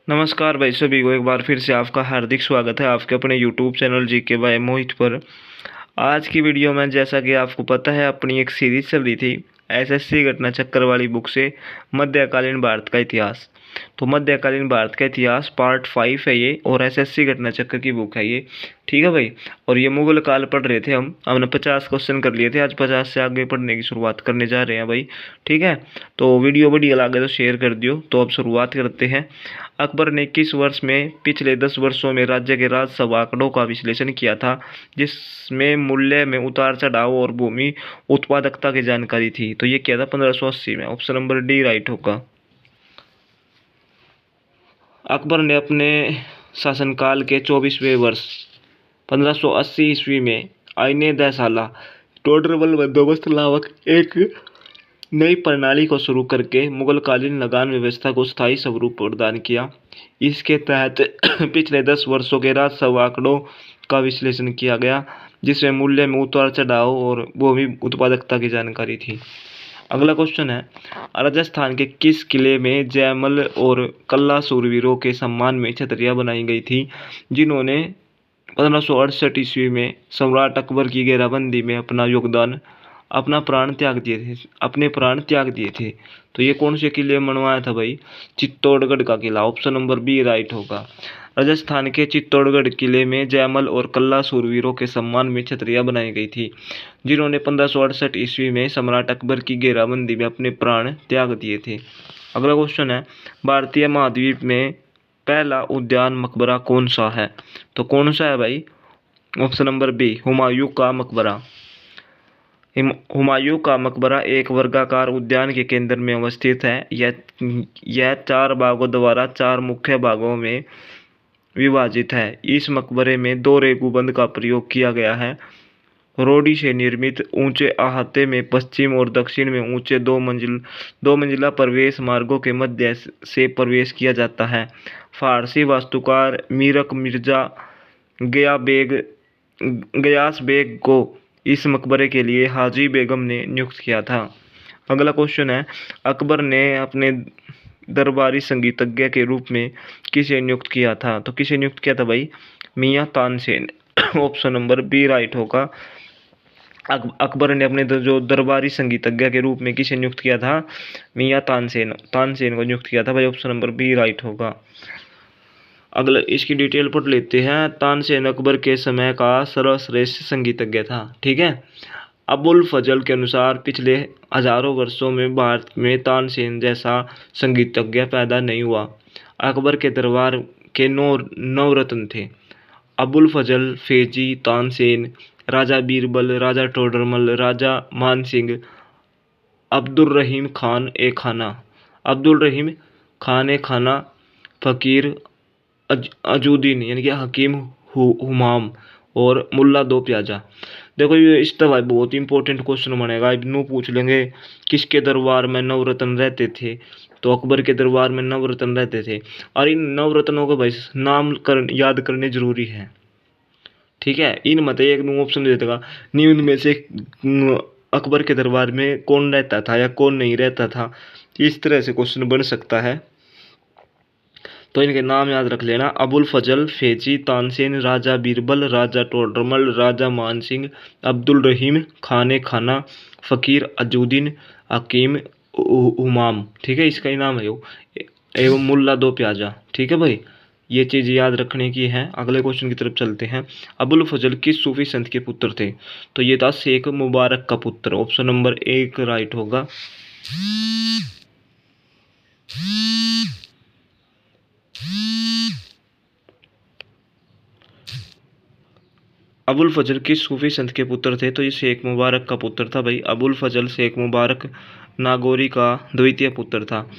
नमस्कार भाई सभी को एक बार फिर से आपका हार्दिक स्वागत है आपके अपने यूट्यूब चैनल जीके बाय मोहित पर। आज की वीडियो में जैसा कि आपको पता है अपनी एक सीरीज चल रही थी एसएससी घटना चक्कर वाली बुक से मध्यकालीन भारत का इतिहास। तो मध्यकालीन भारत का इतिहास पार्ट 5 है ये और एसएससी घटना चक्कर की बुक है ये। ठीक है भाई। और ये मुगल काल पढ़ रहे थे हमने 50 क्वेश्चन कर लिए थे। आज 50 से आगे पढ़ने की शुरुआत करने जा रहे हैं भाई। ठीक है। तो वीडियो बढ़िया लगे तो शेयर कर दियो। तो अब शुरुआत करते हैं। अकबर ने 21 वर्ष में पिछले 10 वर्षों में राज्य के राजस्व आंकड़ों का विश्लेषण किया था जिसमें मूल्य में उतार चढ़ाव और भूमि उत्पादकता की जानकारी थी। तो ये किया था 1580 में। ऑप्शन नंबर डी राइट होगा। अकबर ने अपने शासनकाल के 24वें वर्ष 1580 ईस्वी में आईने दहसाला टोडरमल बंदोबस्त नामक एक नई प्रणाली को शुरू करके मुगलकालीन लगान व्यवस्था को स्थायी स्वरूप प्रदान किया। इसके तहत पिछले 10 वर्षों के राजस्व आंकड़ों का विश्लेषण किया गया जिसमें मूल्य में उतार चढ़ाव और भूमि उत्पादकता की जानकारी थी। अगला क्वेश्चन है, राजस्थान के किस किले में जयमल और कल्ला सूरवीरों के सम्मान में छतरियां बनाई गई थी जिन्होंने 1568 ईस्वी में सम्राट अकबर की घेराबंदी में अपने प्राण त्याग दिए थे। तो ये कौन से किले में बनवाया था भाई? चित्तौड़गढ़ का किला। ऑप्शन नंबर बी राइट होगा। राजस्थान के चित्तौड़गढ़ किले में जयमल और कल्ला सूरवीरों के सम्मान में छतरियां बनाई गई थी जिन्होंने 1568 ईस्वी में सम्राट अकबर की घेराबंदी में अपने प्राण त्याग दिए थे। अगला क्वेश्चन है, भारतीय महाद्वीप में पहला उद्यान मकबरा कौन सा है? तो कौन सा है भाई? ऑप्शन नंबर बी हुमायूं का मकबरा। हुमायूं का मकबरा एक वर्गाकार उद्यान के केंद्र में अवस्थित है। यह 4 भागों द्वारा 4 मुख्य भागों में विभाजित है। इस मकबरे में 2 रेगुबंद का प्रयोग किया गया है। रोडी से निर्मित ऊंचे अहाते में पश्चिम और दक्षिण में ऊंचे 2 मंजिला प्रवेश मार्गों के मध्य से प्रवेश किया जाता है। फारसी वास्तुकार मीरक मिर्जा गयास बेग को इस मकबरे के लिए हाजी बेगम ने नियुक्त किया था। अगला क्वेश्चन है, अकबर ने अपने दरबारी संगीतज्ञ के रूप में किसे नियुक्त किया था? तो किसे नियुक्त किया था भाई? मियां Tansen. Option number B right होगा। अकबर ने अपने जो दरबारी संगीतज्ञ के रूप में किसे नियुक्त किया था? मियां तानसेन को नियुक्त किया था भाई। ऑप्शन नंबर बी राइट होगा। अगला इसकी डिटेल पढ़ लेते हैं। तानसेन अकबर के समय का सर्वश्रेष्ठ संगीतज्ञ था। ठीक है। अबुल फजल के अनुसार पिछले हजारों वर्षों में भारत में तानसेन जैसा संगीतज्ञ पैदा नहीं हुआ। अकबर के दरबार के 9 रत्न थे। अबुल फजल, फेजी, तानसेन, राजा बीरबल, राजा टोडरमल, राजा मानसिंह, अब्दुल रहीम खान ए खाना, फकीर अजूदीन यानी कि हकीम हुमाम और मुल्ला दो प्याजा। देखो ये इस तरह बहुत इंपॉर्टेंट क्वेश्चन बनेगा। इनू पूछ लेंगे किसके दरबार में नवरत्न रहते थे? तो अकबर के दरबार में नवरत्न रहते थे। और इन नवरत्नों को भाई याद करने जरूरी है। ठीक है। इन मत एक ऑप्शन दे देगा निम्न में से अकबर के दरबार में कौन रहता था या कौन नहीं रहता था। इस तरह से क्वेश्चन बन सकता है। तो इनके नाम याद रख लेना, अबुल फजल, फेजी, तानसेन, राजा बीरबल, राजा टोडरमल, राजा मानसिंह, अब्दुल रहीम खान ए खाना, फकीर अजूदीन, हकीम हुमाम। ठीक है। इसका ही नाम है वो एवं मुल्ला दो प्याजा। ठीक है भाई, ये चीज़ याद रखने की है। अगले क्वेश्चन की तरफ चलते हैं। अबुल फजल किस सूफी संत के पुत्र थे? तो ये था शेख मुबारक का पुत्र। ऑप्शन नंबर 1 राइट होगा। अबुल फजल किस सूफी संत के पुत्र थे? तो ये शेख मुबारक का पुत्र था भाई। अबुल फजल शेख मुबारक नागौरी का द्वितीय पुत्र था।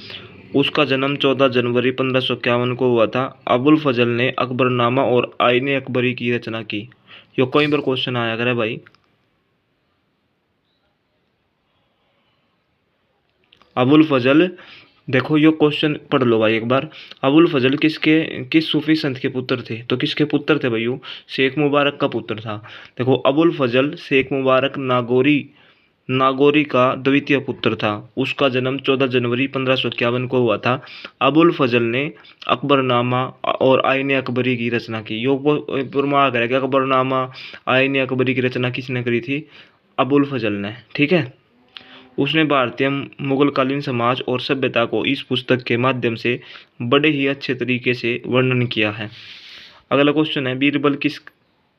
उसका जन्म 14 जनवरी 1551 को हुआ था। अबुल फजल ने अकबरनामा और आईने अकबरी की रचना की। यो कई बार क्वेश्चन आया करे भाई। अबुल फजल, देखो यो क्वेश्चन पढ़ लो भाई एक बार। अबुल फजल किस सूफी संत के पुत्र थे? तो किसके पुत्र थे भाई? शेख मुबारक का पुत्र था। देखो अबुल फजल शेख मुबारक नागौरी नागौरी का द्वितीय पुत्र था। उसका जन्म 14 जनवरी 1551 को हुआ था। अबुल फजल ने अकबरनामा और आईन अकबरी की रचना की। यो प्रमाण है कि अकबरनामा आईन अकबरी की रचना किसने करी थी? अबुल फजल ने। ठीक है। उसने भारतीय मुगलकालीन समाज और सभ्यता को इस पुस्तक के माध्यम से बड़े ही अच्छे तरीके से वर्णन किया है। अगला क्वेश्चन है, बीरबल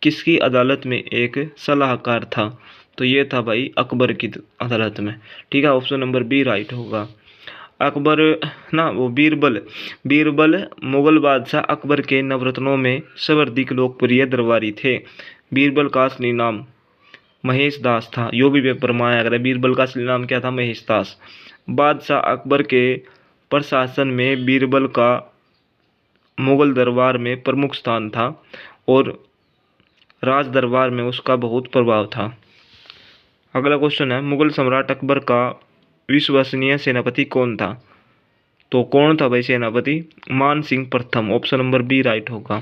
किसकी अदालत में एक सलाहकार था? तो ये था भाई अकबर की अदालत में। ठीक है, ऑप्शन नंबर बी राइट होगा। अकबर ना वो बीरबल बीरबल मुगल बादशाह अकबर के नवरत्नों में सर्वाधिक लोकप्रिय दरबारी थे। बीरबल का असली नाम महेश दास था। यो भी पेपर में आया अगर बीरबल का असली नाम क्या था? महेश दास। बादशाह अकबर के प्रशासन में बीरबल का मुगल दरबार में प्रमुख स्थान था और राज दरबार में उसका बहुत प्रभाव था। अगला क्वेश्चन है, मुगल सम्राट अकबर का विश्वसनीय सेनापति कौन था? तो कौन था भाई सेनापति? मान सिंह प्रथम। ऑप्शन नंबर बी राइट होगा।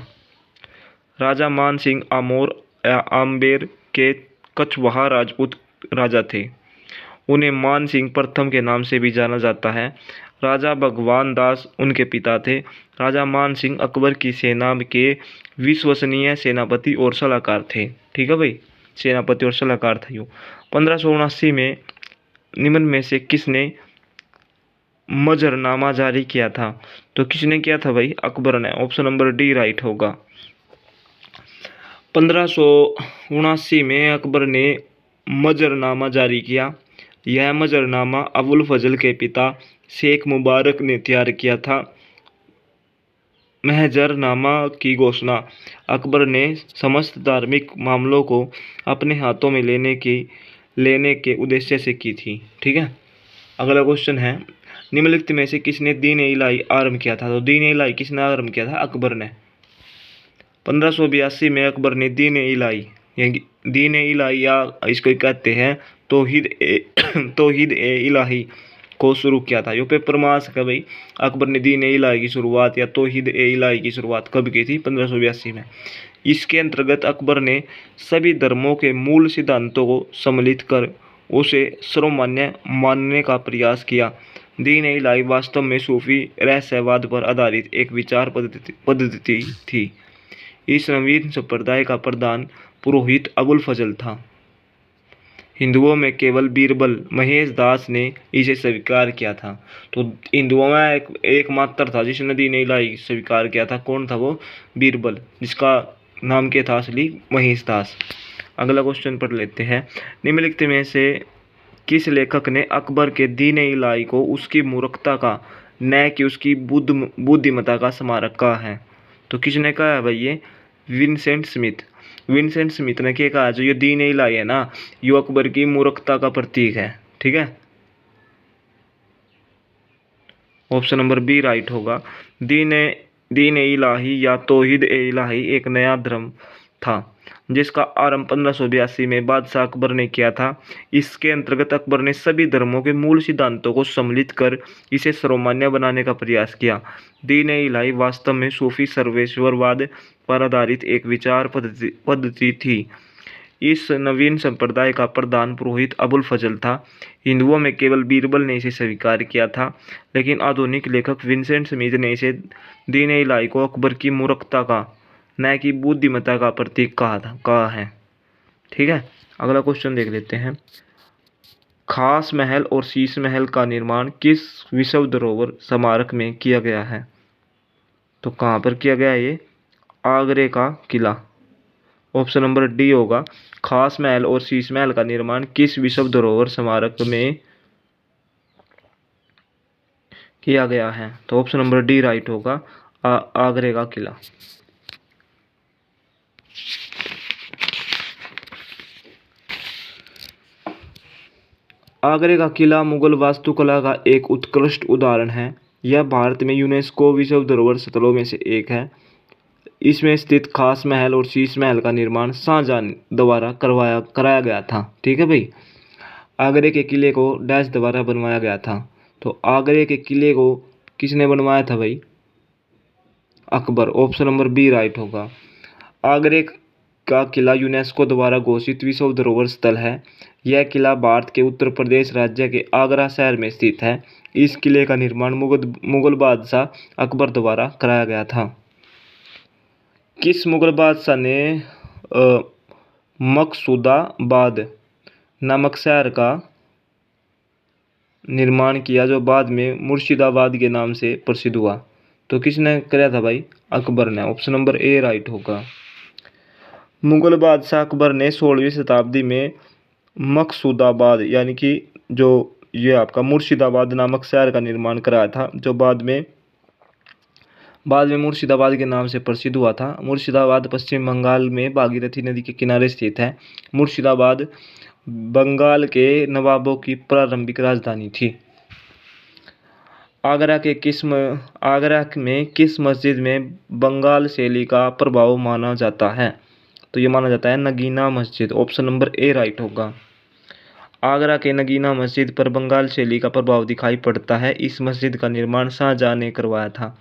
राजा मान सिंह आमोर या आम्बेर के कछवाहा राजपूत राजा थे। उन्हें मान सिंह प्रथम के नाम से भी जाना जाता है। राजा भगवान दास उनके पिता थे। राजा मान सिंह अकबर की सेना के विश्वसनीय सेनापति और सलाहकार थे। ठीक है भाई, सेनापति और सलाहकार था यूँ। 1579 में निम्न में से किसने मजरनामा जारी किया था? तो किसने किया था भाई? अकबर ने। ऑप्शन नंबर डी राइट होगा। 1579 में अकबर ने मजरनामा जारी किया। यह मजरनामा अबुल फजल के पिता शेख मुबारक ने तैयार किया था। महजरनामा की घोषणा अकबर ने समस्त धार्मिक मामलों को अपने हाथों में लेने के उद्देश्य से की थी। ठीक है। अगला क्वेश्चन है, निम्नलिखित में से किसने दीन ए इलाही आरंभ किया था? तो दीन ए इलाही किसने आरंभ किया था? अकबर ने। 1582 में अकबर ने दीन ए इलाही दीन ए इलाही या इसको कहते हैं तौहीद ए इलाही को शुरू किया था। यो पेपर में आ सका भाई, अकबर ने दीन ए इलाही की शुरुआत या तौहीद ए इलाही की शुरुआत कब की थी? 1582 में। इसके अंतर्गत अकबर ने सभी धर्मों के मूल सिद्धांतों को सम्मिलित कर उसे सर्वमान्य मानने का प्रयास किया। दीन ए इलाही वास्तव में सूफी रहस्यवाद पर आधारित एक विचार पद्धति थी। इस नवीन संप्रदाय का प्रधान पुरोहित अबुल फजल था। हिंदुओं में केवल बीरबल महेश दास ने इसे स्वीकार किया था। तो हिंदुओं में एकमात्र था जिसने दीन इलाही स्वीकार किया था। कौन था वो? बीरबल, जिसका नाम क्या था असली? महेश दास। अगला क्वेश्चन पढ़ लेते हैं, निम्नलिखित में से किस लेखक ने अकबर के दीन इलाही को उसकी मूर्खता का न कि उसकी बुद्धिमत्ता का स्मारक कहा है? तो किसने कहा है भाई? ये विंसेंट स्मिथ। विंसेंट स्मिथ ने क्या कहा? जो ये दीन इलाही है ना, ये अकबर की मूर्खता का प्रतीक है। ठीक है, ऑप्शन नंबर बी राइट होगा। दीन इलाही या तौहीद ए इलाही एक नया धर्म था जिसका आरंभ 1582 में बादशाह अकबर ने किया था। इसके अंतर्गत अकबर ने सभी धर्मों के मूल सिद्धांतों को सम्मिलित कर इसे सर्वमान्य बनाने का प्रयास किया। दीन ए इलाही वास्तव में सूफी सर्वेश्वरवाद पर आधारित एक विचार पद्धति थी। इस नवीन संप्रदाय का प्रधान पुरोहित अबुल फजल था। हिंदुओं में केवल बीरबल ने इसे स्वीकार किया था, लेकिन आधुनिक लेखक विंसेंट स्मिथ ने इसे दीन ए इलाही को अकबर की मूर्खता का न कि बुद्धिमत्ता का प्रतीक कहा है। ठीक है, अगला क्वेश्चन देख लेते हैं, खास महल और शीश महल का निर्माण किस विश्व धरोहर स्मारक में किया गया है? तो कहाँ पर किया गया है ये? आगरे का किला। ऑप्शन नंबर डी होगा। खास महल और शीश महल का निर्माण किस विश्व धरोहर स्मारक में किया गया है? तो ऑप्शन नंबर डी राइट होगा, आगरे का किला। आगरे का किला मुगल वास्तुकला का एक उत्कृष्ट उदाहरण है। यह भारत में यूनेस्को विश्व धरोहर स्थलों में से एक है। इसमें स्थित खास महल और शीश महल का निर्माण शाहजहां द्वारा कराया गया था। ठीक है भाई, आगरे के किले को डैश द्वारा बनवाया गया था। तो आगरे के किले को किसने बनवाया था भाई? Akbar. Option number B right होगा। आगरे का किला यूनेस्को द्वारा घोषित विश्व धरोहर स्थल है। यह किला भारत के उत्तर प्रदेश राज्य के आगरा शहर में स्थित है। इस किले का निर्माण मुगल बादशाह अकबर द्वारा कराया गया था। किस मुगल बादशाह ने मकसूदाबाद नामक शहर का निर्माण किया, जो बाद में मुर्शिदाबाद के नाम से प्रसिद्ध हुआ? तो किसने कराया था भाई? अकबर ने। ऑप्शन नंबर ए राइट होगा। मुगल बादशाह अकबर ने 16वीं शताब्दी में मकसूदाबाद यानी कि जो ये आपका मुर्शिदाबाद नामक शहर का निर्माण कराया था, जो बाद में मुर्शिदाबाद के नाम से प्रसिद्ध हुआ था। मुर्शिदाबाद पश्चिम बंगाल में भागीरथी नदी के किनारे स्थित है। मुर्शिदाबाद बंगाल के नवाबों की प्रारंभिक राजधानी थी। आगरा में किस मस्जिद में बंगाल शैली का प्रभाव माना जाता है? तो ये माना जाता है नगीना मस्जिद। ऑप्शन नंबर ए राइट होगा। आगरा के नगीना मस्जिद पर बंगाल शैली का प्रभाव दिखाई पड़ता है। इस मस्जिद का निर्माण शाहजहां ने करवाया था।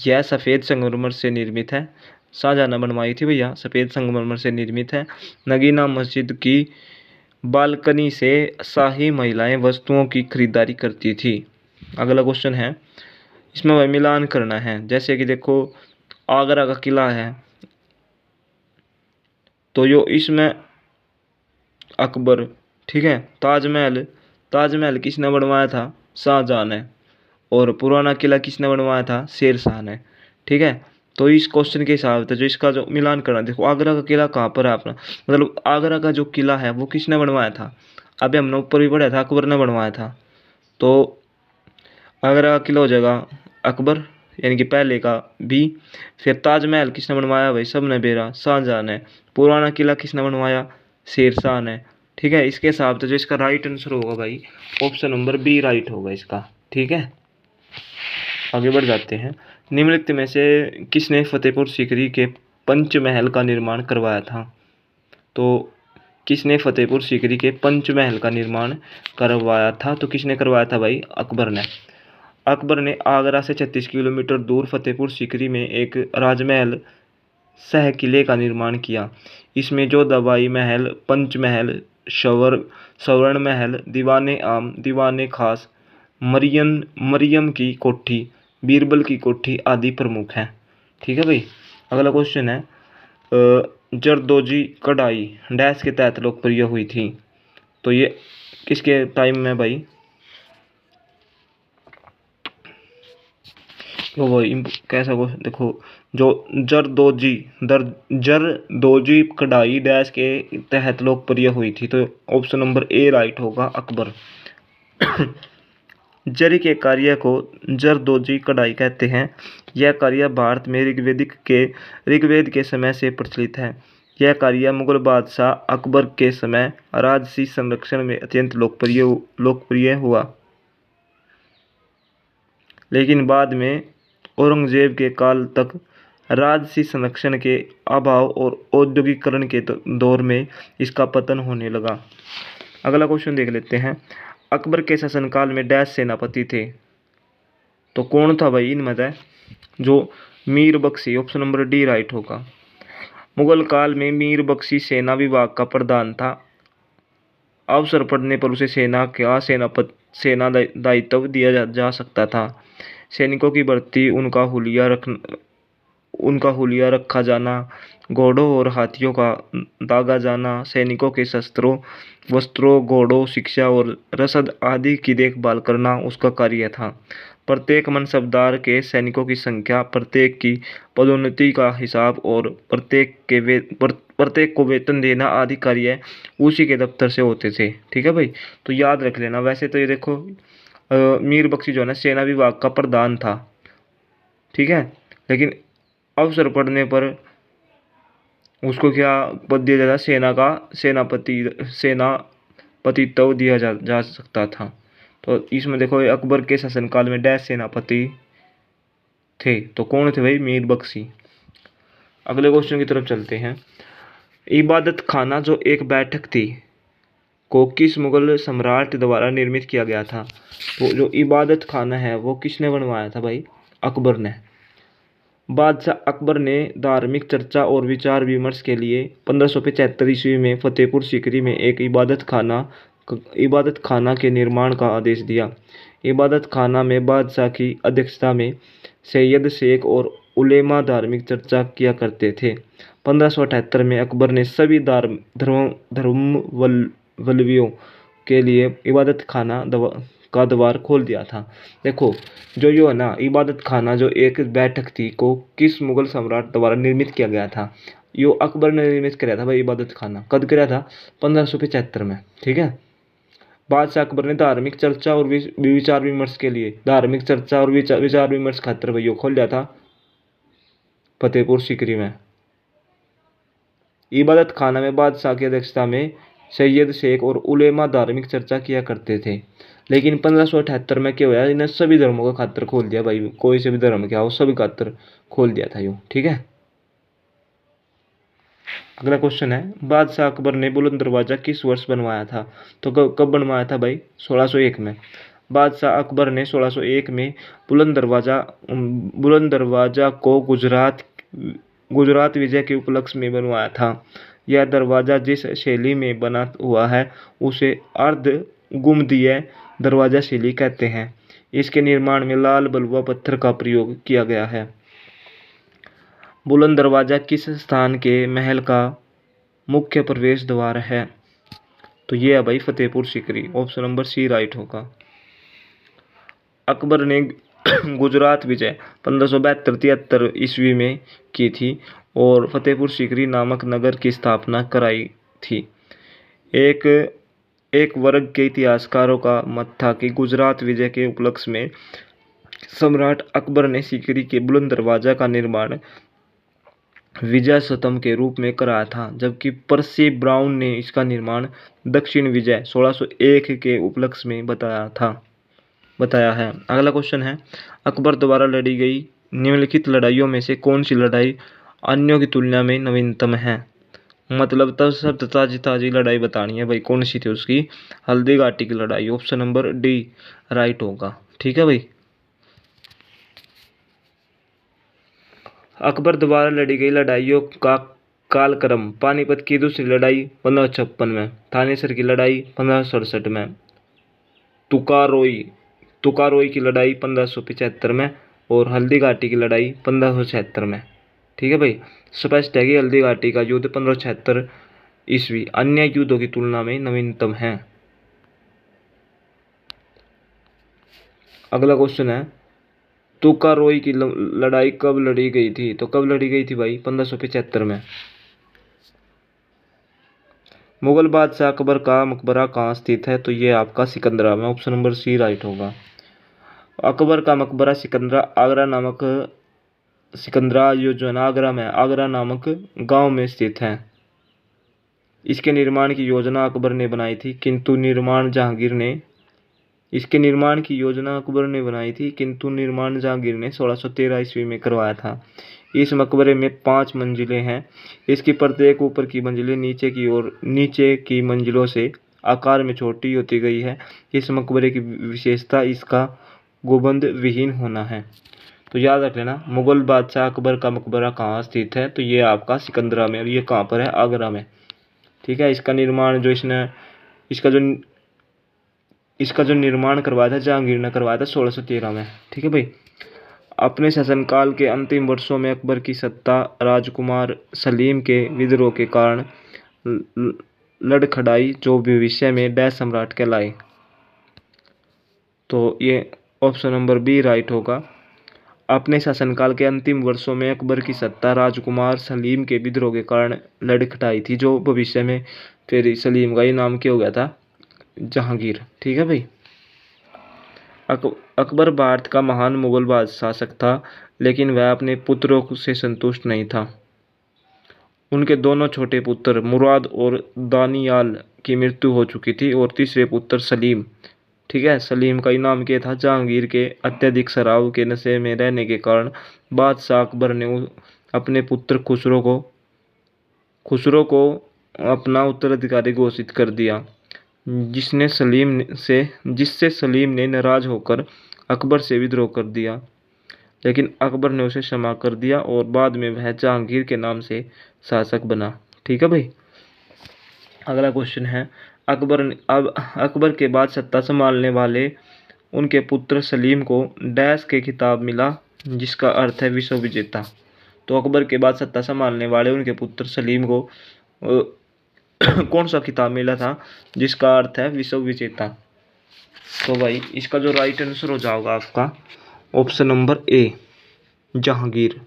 यह सफ़ेद संगमरमर से निर्मित है। शाहजहां ने बनवाई थी भैया, सफ़ेद संगमरमर से निर्मित है। नगीना मस्जिद की बालकनी से शाही महिलाएं वस्तुओं की खरीदारी करती थी। अगला क्वेश्चन है, इसमें भाई मिलान करना है। जैसे कि देखो आगरा का किला है, तो यो इसमें अकबर, ठीक है। ताजमहल किसने बनवाया था? शाहजहां ने। और पुराना किला किसने बनवाया था? शेर शाह ने, ठीक है। तो इस क्वेश्चन के हिसाब से जो इसका जो मिलान करना, देखो आगरा का किला कहाँ पर है अपना, मतलब आगरा का जो किला है वो किसने बनवाया था? अभी हमने ऊपर भी पढ़ा था, अकबर ने बनवाया था। तो आगरा का किला हो जाएगा अकबर, यानी कि पहले का बी। फिर ताजमहल किसने बनवाया भाई? सबने बेरा, शाहजहां ने। पुराना किला किसने बनवाया? शेर शाह ने, ठीक है। इसके हिसाब से जो इसका राइट आंसर होगा भाई, ऑप्शन नंबर बी राइट होगा इसका, ठीक है। आगे बढ़ जाते हैं। निम्नलिखित में से किसने फतेहपुर सीकरी के पंचमहल का निर्माण करवाया था? तो किसने फतेहपुर सीकरी के पंचमहल का निर्माण करवाया था? तो किसने करवाया था भाई? अकबर ने। अकबर ने आगरा से 36 किलोमीटर दूर फतेहपुर सीकरी में एक राजमहल सह किले का निर्माण किया। इसमें जो दवाई महल, पंचमहल, स्वर्ण महल, दीवाने आम, दीवाने खास, मरियम की कोठी, बीरबल की कोठी आदि प्रमुख हैं, ठीक है भाई। अगला क्वेश्चन है, जरदोजी कढ़ाई डैश के तहत लोकप्रिय हुई थी? तो ये किसके टाइम में भाई? तो वो कैसा क्वेश्चन देखो, जो जरदोजी कढ़ाई डैश के तहत लोकप्रिय हुई थी? तो ऑप्शन नंबर ए राइट होगा, अकबर। जरी के कार्य को जरदोजी कढ़ाई कहते हैं। यह कार्य भारत में ऋग्वेद के समय से प्रचलित है। यह कार्य मुगल बादशाह अकबर के समय राजसी संरक्षण में अत्यंत लोकप्रिय हुआ, लेकिन बाद में औरंगजेब के काल तक राजसी संरक्षण के अभाव और औद्योगिकरण के दौर में इसका पतन होने लगा। अगला क्वेश्चन देख लेते हैं। अकबर के शासनकाल में डैश सेनापति थे? तो कौन था भाई इनमें से? जो Mir Bakhshi, option number D right होगा। मुगल काल में मीर बख्शी सेना विभाग का प्रधान था। अवसर पड़ने पर उसे सेना दायित्व दिया जा सकता था। सैनिकों की भर्ती, उनका हुलिया रखा जाना, घोड़ों और हाथियों का दागा जाना, सैनिकों के वस्त्रों, घोड़ों, शिक्षा और रसद आदि की देखभाल करना उसका कार्य था। प्रत्येक मनसबदार के सैनिकों की संख्या, प्रत्येक की पदोन्नति का हिसाब और प्रत्येक को वेतन देना आदि कार्य उसी के दफ्तर से होते थे, ठीक है भाई। तो याद रख लेना। वैसे तो ये देखो मीर बख्शी जो है ना सेना विभाग का प्रधान था, ठीक है, लेकिन अवसर पड़ने पर उसको क्या पद दिया जाता? सेनापतित्व दिया जा सकता था। तो इसमें देखो अकबर के शासनकाल में डैश सेनापति थे, तो कौन थे भाई? मीर बख्शी। अगले क्वेश्चन की तरफ चलते हैं। इबादत खाना जो एक बैठक थी को किस मुगल सम्राट द्वारा निर्मित किया गया था? तो जो इबादत खाना है वो किसने बनवाया था भाई? अकबर ने। बादशाह अकबर ने धार्मिक चर्चा और विचार विमर्श के लिए 1575 ईस्वी में फतेहपुर सीकरी में एक इबादत खाना के निर्माण का आदेश दिया। इबादत खाना में बादशाह की अध्यक्षता में सैयद शेख और उलेमा धार्मिक चर्चा किया करते थे। 1578 में अकबर ने सभी धर्मावलंबियों के लिए इबादत खाना का द्वार खोल दिया था। देखो, जो यो है ना इबादत खाना, जो एक बैठक थी, को किस मुगल सम्राट द्वारा निर्मित किया गया था? यो अकबर ने निर्मित कराया था भाई इबादत खाना। कब कराया था? 1575 में। ठीक है। बादशाह अकबर ने धार्मिक चर्चा और विचार विमर्श के लिए, धार्मिक चर्चा और विचार विमर्श खातिर भाई खोल दिया था फतेहपुर सीकरी में। इबादत खाना में बादशाह की अध्यक्षता में सैयद शेख और उलेमा धार्मिक चर्चा किया करते थे। लेकिन 1578 में क्या हुआ, इन्हें सभी धर्मों का खातर खोल दिया भाई, कोई से भी धर्म क्या हो सभी खातर खोल दिया था यूँ। ठीक है। अगला क्वेश्चन है, बादशाह अकबर ने बुलंद दरवाजा किस वर्ष बनवाया था? तो कब बनवाया था भाई? 1601 में। बादशाह अकबर ने 1601 में बुलंद दरवाजा को गुजरात विजय के उपलक्ष्य में बनवाया था। यह दरवाजा जिस शैली में बना हुआ है उसे अर्ध गुम्बदीय दरवाजा शैली कहते हैं। इसके निर्माण में लाल बलुआ पत्थर का प्रयोग किया गया है। बुलंद दरवाजा किस स्थान के महल का मुख्य प्रवेश द्वार है? तो ये है भाई Fatehpur Sikri. Option number C right होगा। अकबर ने गुजरात विजय 1572-73 ईस्वी में की थी और फतेहपुर सीकरी नामक नगर की स्थापना कराई थी। एक वर्ग के इतिहासकारों का मत था कि गुजरात विजय के उपलक्ष्य में सम्राट अकबर ने सीकरी के बुलंद दरवाजा का निर्माण विजय स्तंभ के रूप में कराया था, जबकि पर्सी ब्राउन ने इसका निर्माण दक्षिण विजय 1601 के उपलक्ष्य में बताया है। अगला क्वेश्चन है, अकबर द्वारा लड़ी गई निम्नलिखित लड़ाइयों में से कौन सी लड़ाई अन्यों की तुलना में नवीनतम है? मतलब तब सब ताजी लड़ाई बतानी है भाई, कौन सी थी उसकी? हल्दी घाटी की लड़ाई। ऑप्शन नंबर डी राइट होगा। ठीक है भाई। अकबर द्वारा लड़ी गई लड़ाइयों का कालक्रम, पानीपत की दूसरी लड़ाई 1556 में, थानेसर की लड़ाई 1567 में, तुकारोई की लड़ाई 1575 में और हल्दी घाटी की लड़ाई 1576 में। ठीक है भाई। स्पष्ट है कि हल्दी घाटी का युद्ध 1576 ईस्वी अन्य युद्धों की तुलना में नवीनतम है। अगला क्वेश्चन है, तुकारोई की लड़ाई कब लड़ी गई थी? तो कब लड़ी गई थी भाई? 1575 में। मुगल बादशाह अकबर का मकबरा कहाँ स्थित है? तो ये आपका सिकंदरा में। ऑप्शन नंबर सी राइट होगा। अकबर का मकबरा सिकंदरा जो है ना आगरा नामक गांव में स्थित है। इसके निर्माण की योजना अकबर ने बनाई थी, किंतु निर्माण जहांगीर ने 1613 ईस्वी में करवाया था। इस मकबरे में 5 मंजिलें हैं। इसकी प्रत्येक ऊपर की मंजिलें नीचे की मंजिलों से आकार में छोटी होती गई है। इस मकबरे की विशेषता इसका गुंबद विहीन होना है। तो याद रख लेना, मुगल बादशाह अकबर का मकबरा कहाँ स्थित है? तो ये आपका सिकंदरा में। और ये कहाँ पर है? आगरा में। ठीक है। इसका जो निर्माण करवाया था जहांगीर ने करवाया था 1613 में। ठीक है भाई। अपने शासनकाल के अंतिम वर्षों में अकबर की सत्ता राजकुमार सलीम के विद्रोह के कारण लड़खड़ाई, जो भविष्य में डैश सम्राट कहलाए। तो ये ऑप्शन नंबर बी राइट होगा। अपने शासनकाल के अंतिम वर्षों में अकबर की सत्ता राजकुमार सलीम के विद्रोह के कारण लड़खड़ाई थी, जो भविष्य में फिर सलीम का ही नाम क्या हो गया था? जहांगीर। ठीक है भाई। अकबर भारत का महान मुगल शासक था, लेकिन वह अपने पुत्रों से संतुष्ट नहीं था। उनके दोनों छोटे पुत्र मुराद और दानियाल की मृत्यु हो चुकी थी और तीसरे पुत्र सलीम, ठीक है, सलीम का इनाम क्या था? जहांगीर के अत्यधिक शराब के नशे में रहने के कारण बादशाह अकबर ने अपने पुत्र खुसरो को अपना उत्तराधिकारी घोषित कर दिया, जिससे सलीम ने नाराज होकर अकबर से विद्रोह कर दिया। लेकिन अकबर ने उसे क्षमा कर दिया और बाद में वह जहांगीर के नाम से शासक बना। ठीक है भाई। अगला क्वेश्चन है, अकबर के बाद सत्ता संभालने वाले उनके पुत्र सलीम को डैश के खिताब मिला, जिसका अर्थ है विश्व विजेता। तो अकबर के बाद सत्ता संभालने वाले उनके पुत्र सलीम को कौन सा खिताब मिला था, जिसका अर्थ है विश्व विजेता। तो भाई इसका जो राइट आंसर हो जाएगा आपका ऑप्शन नंबर ए, जहांगीर।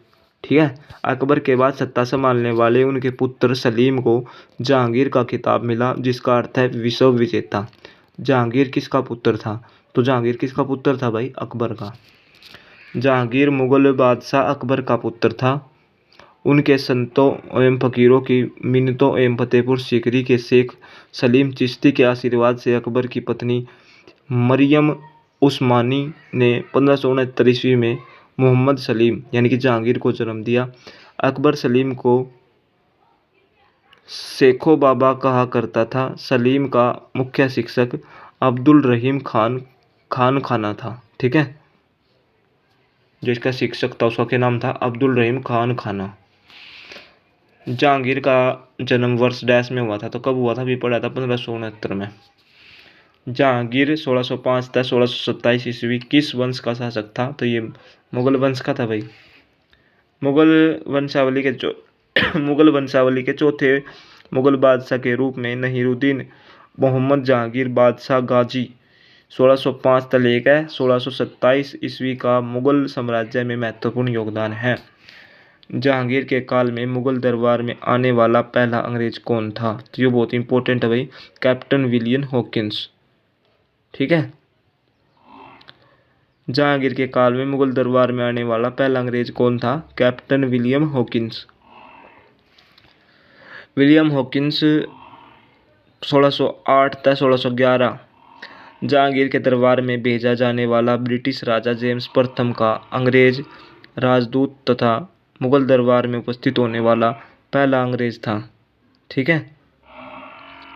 ठीक है। अकबर के बाद सत्ता संभालने वाले उनके पुत्र सलीम को जहांगीर का खिताब मिला, जिसका अर्थ है विश्व विजेता। जहांगीर किसका पुत्र था? तो जहांगीर किसका पुत्र था भाई? अकबर का। जहांगीर मुगल बादशाह अकबर का पुत्र था। उनके संतों एवं फकीरों की मिन्नतों एवं फतेहपुर सीकरी के शेख सलीम चिश्ती के आशीर्वाद से अकबर की पत्नी मरियम उस्मानी ने 1569 ईस्वी में मोहम्मद सलीम यानी कि जहांगीर को जन्म दिया। अकबर सलीम को शेखो बाबा कहा करता था। सलीम का मुख्य शिक्षक अब्दुल रहीम खाना था। ठीक है। जो इसका शिक्षक था उसका क्या नाम था? अब्दुल रहीम खाना। जहांगीर का जन्म वर्ष डैश में हुआ था, तो कब हुआ था? भी पढ़ा था 1569 में। जहांगीर 1605 था 1627 ईस्वी किस वंश का शासक था? तो ये मुगल वंश का था भाई। मुगल वंशावली के चौथे मुगल बादशाह के रूप में नहीरुद्दीन मोहम्मद जहांगीर बादशाह गाजी 1605 से लेकर 1627 ईस्वी का मुगल साम्राज्य में महत्वपूर्ण योगदान है। जहांगीर के काल में मुगल दरबार में आने वाला पहला अंग्रेज कौन था? तो ये बहुत इंपॉर्टेंट है भाई, कैप्टन विलियम हॉकिंस। ठीक है। जहांगीर के काल में मुगल दरबार में आने वाला पहला अंग्रेज कौन था? Captain William Hawkins. William Hawkins 1608 तक 1611 जहांगीर के दरबार में भेजा जाने वाला ब्रिटिश राजा जेम्स प्रथम का अंग्रेज राजदूत तथा मुगल दरबार में उपस्थित होने वाला पहला अंग्रेज था। ठीक है।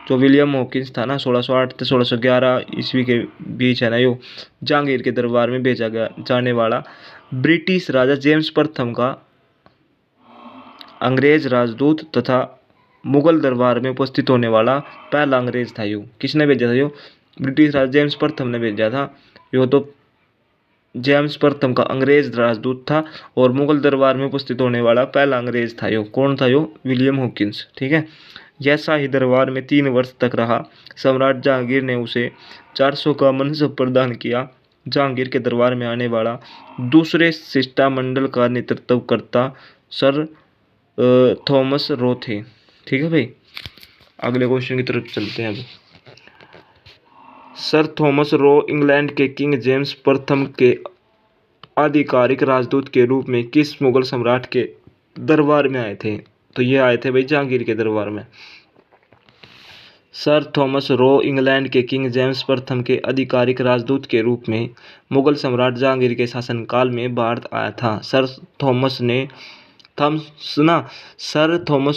जो विलियम हॉकिंस था ना 1608 से 1611 ईस्वी के बीच है ना, यो जहांगीर के दरबार में भेजा जाने वाला ब्रिटिश राजा जेम्स प्रथम का अंग्रेज राजदूत तथा मुगल दरबार में उपस्थित होने वाला पहला अंग्रेज था। यो किसने भेजा था? यो ब्रिटिश राजा जेम्स प्रथम ने भेजा था। यो तो जेम्स प्रथम का अंग्रेज राजदूत था और मुगल दरबार में उपस्थित होने वाला पहला अंग्रेज था। यो कौन था? यो विलियम हॉकिंस। ठीक है। यह शाही दरबार में 3 वर्ष तक रहा। सम्राट जहांगीर ने उसे 400 का मनसब प्रदान किया। जहांगीर के दरबार में आने वाला दूसरे शिष्टमंडल का नेतृत्व करता सर थॉमस रो थे। ठीक है भाई। अगले क्वेश्चन की तरफ चलते हैं अब। सर थॉमस रो इंग्लैंड के किंग जेम्स प्रथम के आधिकारिक राजदूत के रूप में किस मुगल सम्राट के दरबार में आए थे? तो ये आए थे भाई जहांगीर के दरबार में। सर थॉमस रो इंग्लैंड के किंग जेम्स प्रथम के आधिकारिक राजदूत के रूप में मुगल सम्राट जहांगीर के शासनकाल में भारत आया था। सर थॉमस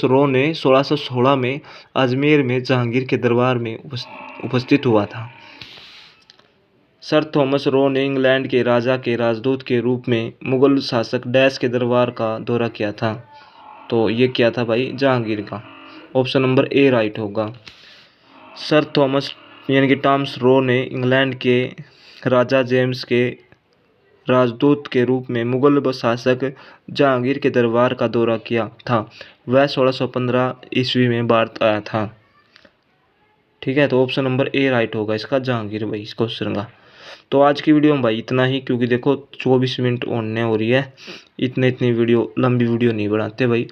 रो ने 1616 में अजमेर में जहांगीर के दरबार में उपस्थित हुआ था। सर थॉमस रो ने इंग्लैंड के राजा के राजदूत के रूप में मुगल शासक डैश के दरबार का दौरा किया था। तो ये क्या था भाई? जहांगीर का। ऑप्शन नंबर ए राइट होगा। सर थॉमस यानी कि टॉमस रो ने इंग्लैंड के राजा जेम्स के राजदूत के रूप में मुगल शासक जहांगीर के दरबार का दौरा किया था। वह 1615 ईस्वी में भारत आया था। ठीक है। तो ऑप्शन नंबर ए राइट होगा इसका, जहांगीर भाई इस क्वेश्चन का। तो आज की वीडियो में भाई इतना ही, क्योंकि देखो 24 मिनट होने हो रही है। इतनी वीडियो लंबी वीडियो नहीं बनाते भाई।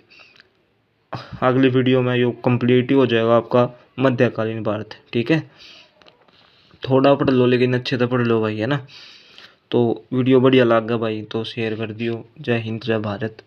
अगली वीडियो में ये कंप्लीट ही हो जाएगा आपका मध्यकालीन भारत। ठीक है। थोड़ा पढ़ लो लेकिन अच्छे से पढ़ लो भाई, है ना। तो वीडियो बढ़िया लगा भाई तो शेयर कर दियो। जय हिंद जय भारत।